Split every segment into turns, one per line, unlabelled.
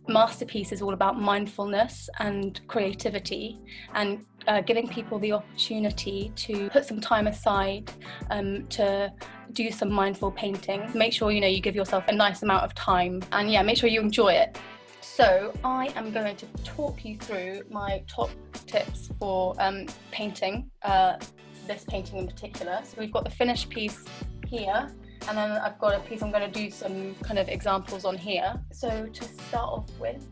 Masterpeace is all about mindfulness and creativity, and giving people the opportunity to put some time aside to do some mindful painting. Make sure you give yourself a nice amount of time, and make sure you enjoy it. So I am going to talk you through my top tips for painting, this painting in particular. So we've got the finished piece here, and then I've got a piece I'm going to do some kind of examples on here. So to start off with,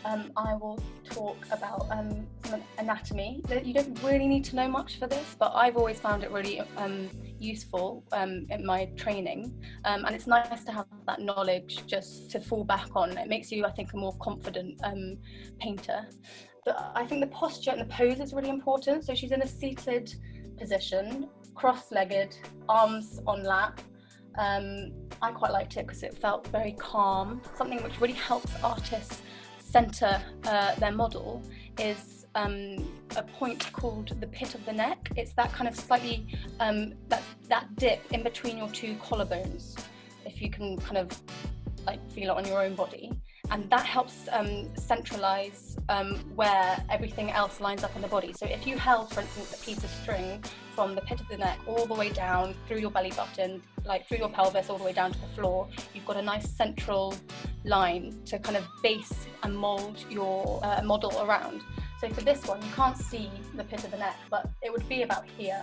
I will talk about some anatomy. You don't really need to know much for this, but I've always found it really useful in my training, and it's nice to have that knowledge just to fall back on. It makes you, I think, a more confident painter. But I think the posture and the pose is really important. So she's in a seated position, cross-legged, arms on lap. I quite liked it because it felt very calm. Something which really helps artists center their model is a point called the pit of the neck. It's that kind of slightly, that dip in between your two collarbones, if you can kind of feel it on your own body. And that helps centralize where everything else lines up in the body. So if you held, for instance, a piece of string from the pit of the neck all the way down through your belly button, through your pelvis all the way down to the floor, you've got a nice central line to kind of base and mold your model around. So for this one, you can't see the pit of the neck, but it would be about here.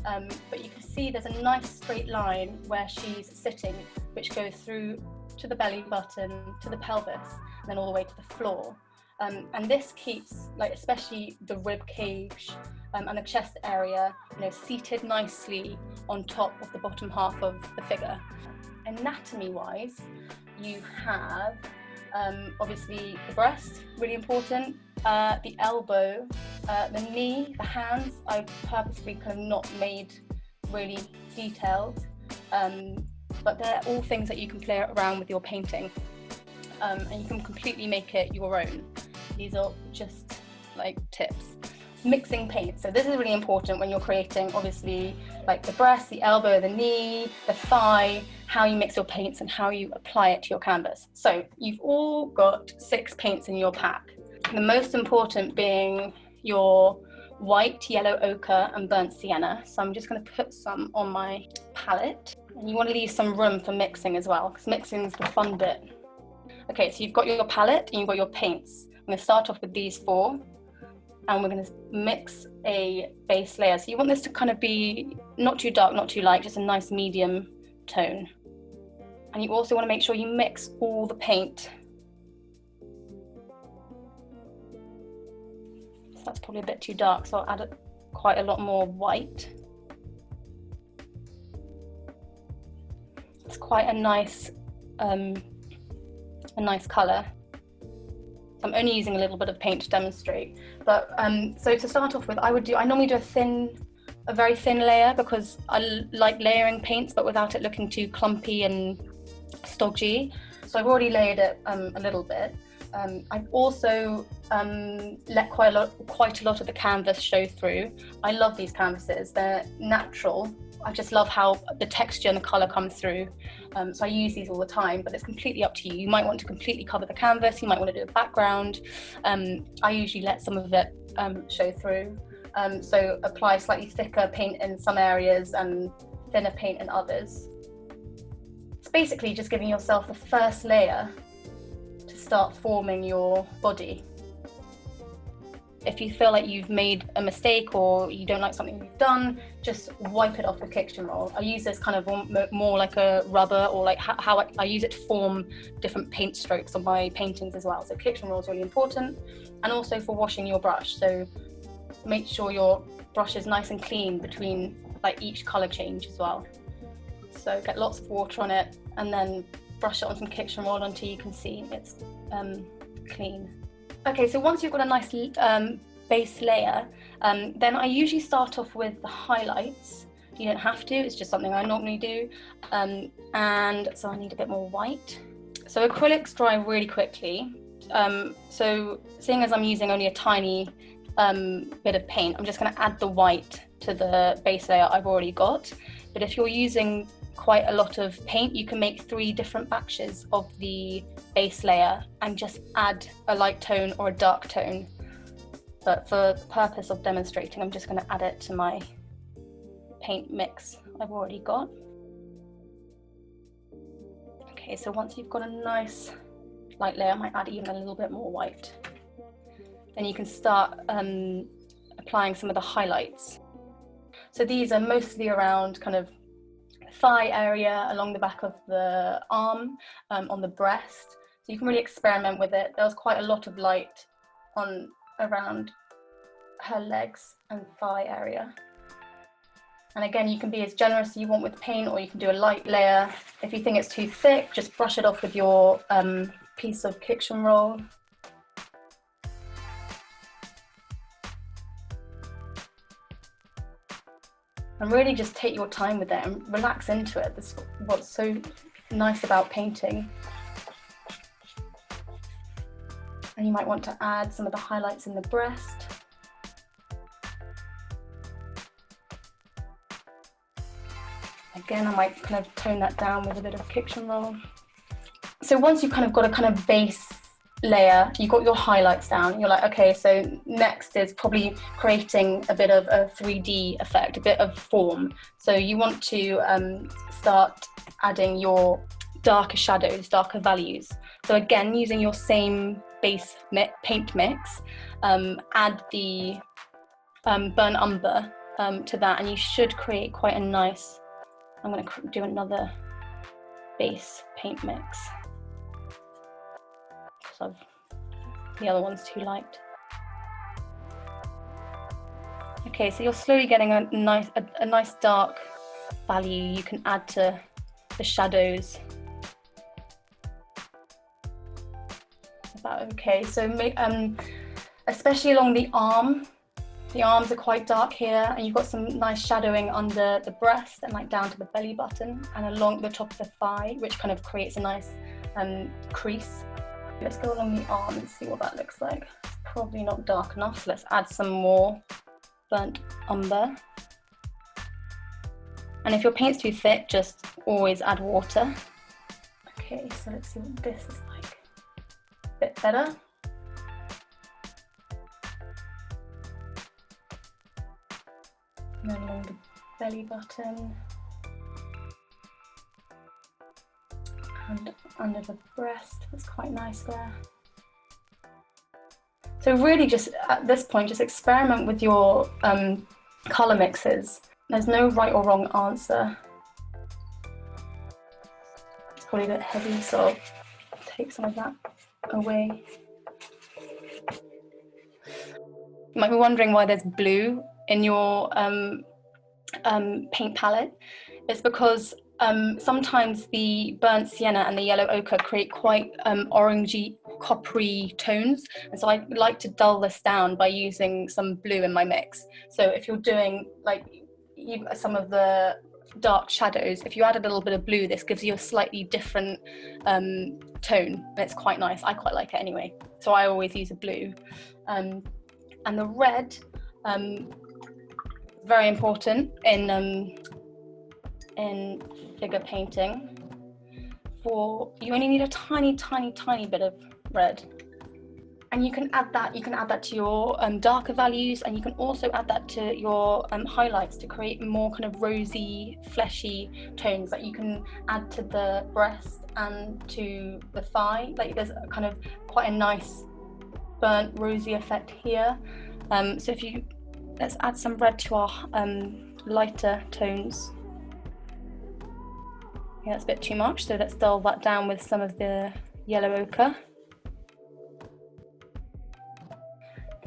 But you can see there's a nice straight line where she's sitting, which goes through to the belly button, to the pelvis, and then all the way to the floor. And this keeps, especially the rib cage and the chest area, seated nicely on top of the bottom half of the figure. Anatomy-wise, you have obviously the breast, really important, the elbow, the knee, the hands. I've purposely kind of not made really detailed, but they're all things that you can play around with your painting, and you can completely make it your own. These are just tips. Mixing paint. So this is really important when you're creating, obviously, the breast, the elbow, the knee, the thigh, how you mix your paints and how you apply it to your canvas. So you've all got 6 paints in your pack. The most important being your white, yellow ochre and burnt sienna. So I'm just going to put some on my palette. And you want to leave some room for mixing as well, because mixing is the fun bit. Okay, so you've got your palette and you've got your paints. I'm going to start off with these 4. And we're going to mix a base layer. So you want this to kind of be not too dark, not too light, just a nice medium tone. And you also want to make sure you mix all the paint. So that's probably a bit too dark, so I'll add quite a lot more white. It's quite a nice colour. I'm only using a little bit of paint to demonstrate, but so to start off with, I normally do a very thin layer, because I like layering paints but without it looking too clumpy and stodgy. So I've already layered it a little bit. I've also let quite a lot of the canvas show through. I love these canvases, they're natural. I just love how the texture and the colour comes through. So I use these all the time, but it's completely up to you. You might want to completely cover the canvas, you might want to do a background. I usually let some of it show through. So apply slightly thicker paint in some areas and thinner paint in others. It's basically just giving yourself the first layer to start forming your body. If you feel like you've made a mistake or you don't like something you've done, just wipe it off with kitchen roll. I use this kind of more like a rubber, or how I use it to form different paint strokes on my paintings as well. So kitchen roll is really important, and also for washing your brush. So make sure your brush is nice and clean between each colour change as well. So get lots of water on it and then brush it on some kitchen roll until you can see it's clean. Okay, so once you've got a nice base layer, then I usually start off with the highlights. You don't have to, it's just something I normally do. And so I need a bit more white. So acrylics dry really quickly. So seeing as I'm using only a tiny bit of paint, I'm just going to add the white to the base layer I've already got. But if you're using quite a lot of paint, you can make 3 different batches of the base layer and just add a light tone or a dark tone. But for the purpose of demonstrating, I'm just going to add it to my paint mix I've already got. Okay, so once you've got a nice light layer, I might add even a little bit more white. Then you can start applying some of the highlights. So these are mostly around kind of thigh area, along the back of the arm, on the breast. So you can really experiment with it. There was quite a lot of light on around her legs and thigh area. And again, you can be as generous as you want with paint, or you can do a light layer. If you think it's too thick, just brush it off with your piece of kitchen roll. And really just take your time with it and relax into it. That's what's so nice about painting. And you might want to add some of the highlights in the breast. Again, I might kind of tone that down with a bit of kitchen roll. So once you've kind of got a kind of base layer, you've got your highlights down, you're like, okay, so next is probably creating a bit of a 3D effect, a bit of form. So you want to start adding your darker shadows, darker values. So again, using your same base paint mix, add the burnt umber to that, and you should create quite a nice, I'm going to do another base paint mix. So the other one's too light. Okay, so you're slowly getting a nice dark value you can add to the shadows. About okay, so especially along the arm. The arms are quite dark here, and you've got some nice shadowing under the breast and like down to the belly button and along the top of the thigh, which kind of creates a nice crease. Let's go along the arm and see what that looks like. It's probably not dark enough, so let's add some more burnt umber. And if your paint's too thick, just always add water. Okay, so let's see what this is like. A bit better. And then along the belly button and under the breast, that's quite nice there. So really just at this point, just experiment with your colour mixes. There's no right or wrong answer. It's probably a bit heavy, so I'll take some of that away. You might be wondering why there's blue in your paint palette. It's because sometimes the burnt sienna and the yellow ochre create quite orangey, coppery tones, and so I like to dull this down by using some blue in my mix. So if you're doing like some of the dark shadows, if you add a little bit of blue, this gives you a slightly different tone. It's quite nice. I quite like it anyway, so I always use a blue. And the red, very important in figure painting. You only need a tiny bit of red, and you can add that to your darker values, and you can also add that to your highlights to create more kind of rosy, fleshy tones that you can add to the breast and to the thigh. Like there's kind of quite a nice burnt rosy effect here. So let's add some red to our lighter tones. Yeah, that's a bit too much, so let's dull that down with some of the yellow ochre.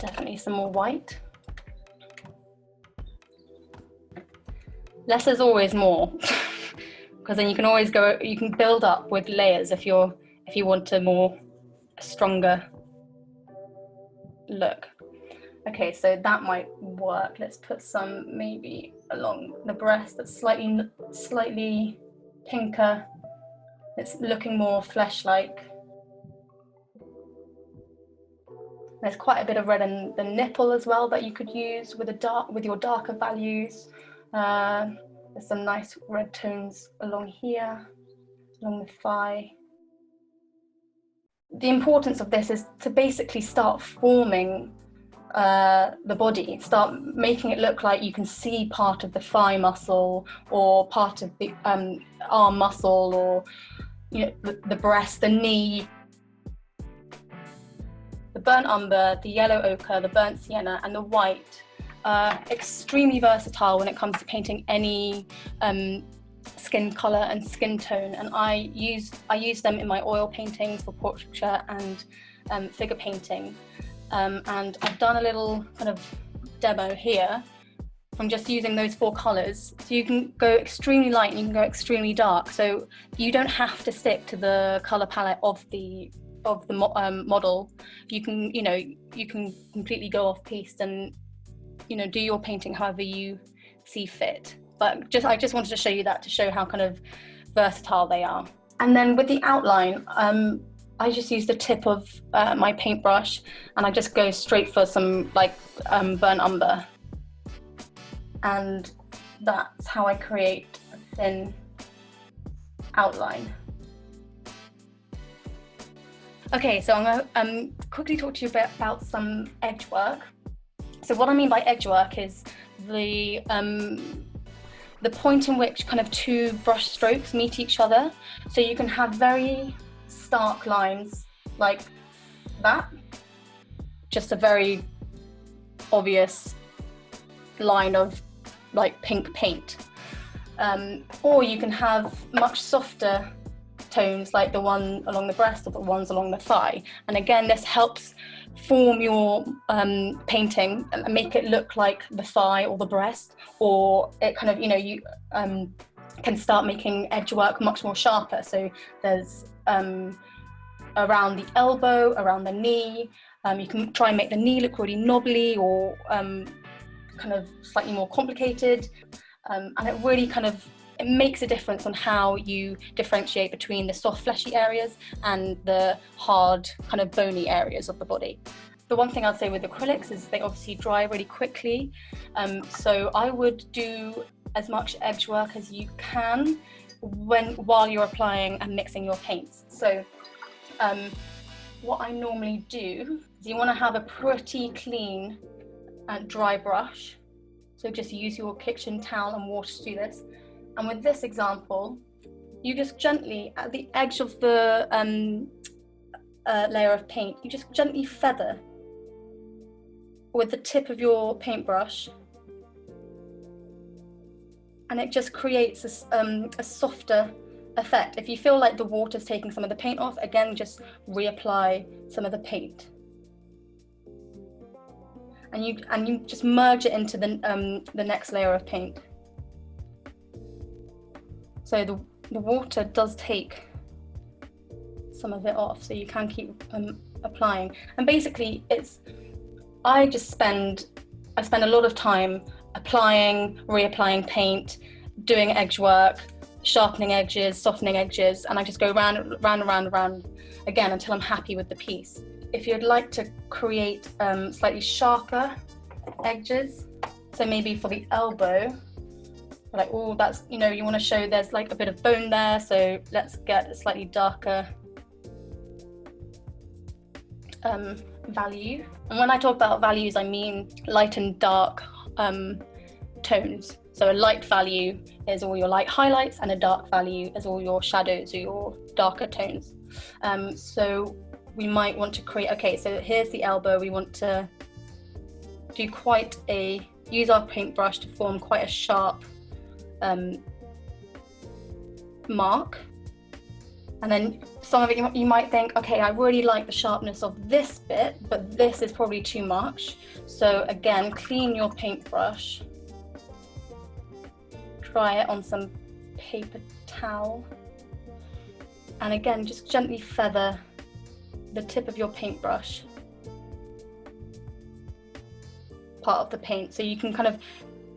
Definitely some more white. Less is always more, because then you can build up with layers if you want a stronger look. Okay, so that might work. Let's put some maybe along the breast that's slightly pinker. It's looking more flesh-like. There's quite a bit of red in the nipple as well that you could use with your darker values. There's some nice red tones along here, along the thigh. The importance of this is to basically start forming the body, start making it look like you can see part of the thigh muscle or part of the arm muscle, or the breast, the knee. The burnt umber, the yellow ochre, the burnt sienna and the white are extremely versatile when it comes to painting any skin colour and skin tone, and I use them in my oil paintings for portraiture and figure painting. And I've done a little kind of demo here from just using those 4 colours. So you can go extremely light and you can go extremely dark. So you don't have to stick to the colour palette of the model. You can completely go off piste and do your painting however you see fit. But I just wanted to show you that to show how kind of versatile they are. And then with the outline, I just use the tip of my paintbrush and I just go straight for some burnt umber, and that's how I create a thin outline. Okay, so I'm going to quickly talk to you about some edge work. So what I mean by edge work is the point in which kind of 2 brush strokes meet each other. So you can have very stark lines like that, just a very obvious line of pink paint, or you can have much softer tones like the one along the breast or the ones along the thigh, and again this helps form your painting and make it look like the thigh or the breast, or it kind of you can start making edge work much more sharper. So there's around the elbow, around the knee. You can try and make the knee look really knobbly or kind of slightly more complicated, and it really it makes a difference on how you differentiate between the soft fleshy areas and the hard kind of bony areas of the body. The one thing I'd say with acrylics is they obviously dry really quickly, so I would do as much edge work as you can while you're applying and mixing your paints. So what I normally do is you want to have a pretty clean and dry brush, so just use your kitchen towel and water to do this. And with this example, you just gently, at the edge of the layer of paint, you just gently feather with the tip of your paintbrush, and it just creates a softer effect. If you feel like the water's taking some of the paint off, again, just reapply some of the paint. And you just merge it into the next layer of paint. So the water does take some of it off, so you can keep applying. And basically, I spend a lot of time applying, reapplying paint, doing edge work, sharpening edges, softening edges, and I just go round again until I'm happy with the piece. If you'd like to create slightly sharper edges, so maybe for the elbow, like, oh, that's, you want to show there's like a bit of bone there, so let's get a slightly darker value. And when I talk about values, I mean light and dark tones. So a light value is all your light highlights, and a dark value is all your shadows or your darker tones. So we might want to create, okay, so here's the elbow. We want to do use our paintbrush to form quite a sharp mark. And then some of it you might think, okay, I really like the sharpness of this bit, but this is probably too much. So again, clean your paintbrush, try it on some paper towel, and again, just gently feather the tip of your paintbrush part of the paint, so you can kind of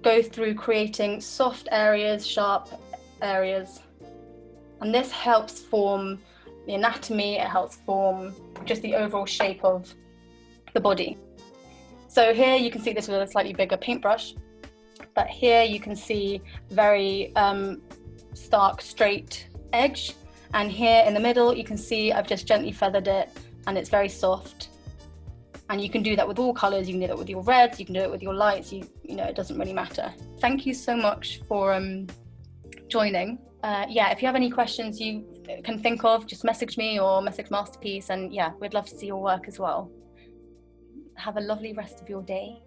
go through creating soft areas, sharp areas, and this helps form the anatomy, it helps form just the overall shape of the body. So here you can see this with a slightly bigger paintbrush, but here you can see very stark straight edge, and here in the middle you can see I've just gently feathered it and it's very soft. And you can do that with all colours. You can do that with your reds, you can do it with your lights, you know, it doesn't really matter. Thank you so much for joining. Yeah, if you have any questions you can think of, just message me or message Masterpeace, and yeah, we'd love to see your work as well. Have a lovely rest of your day.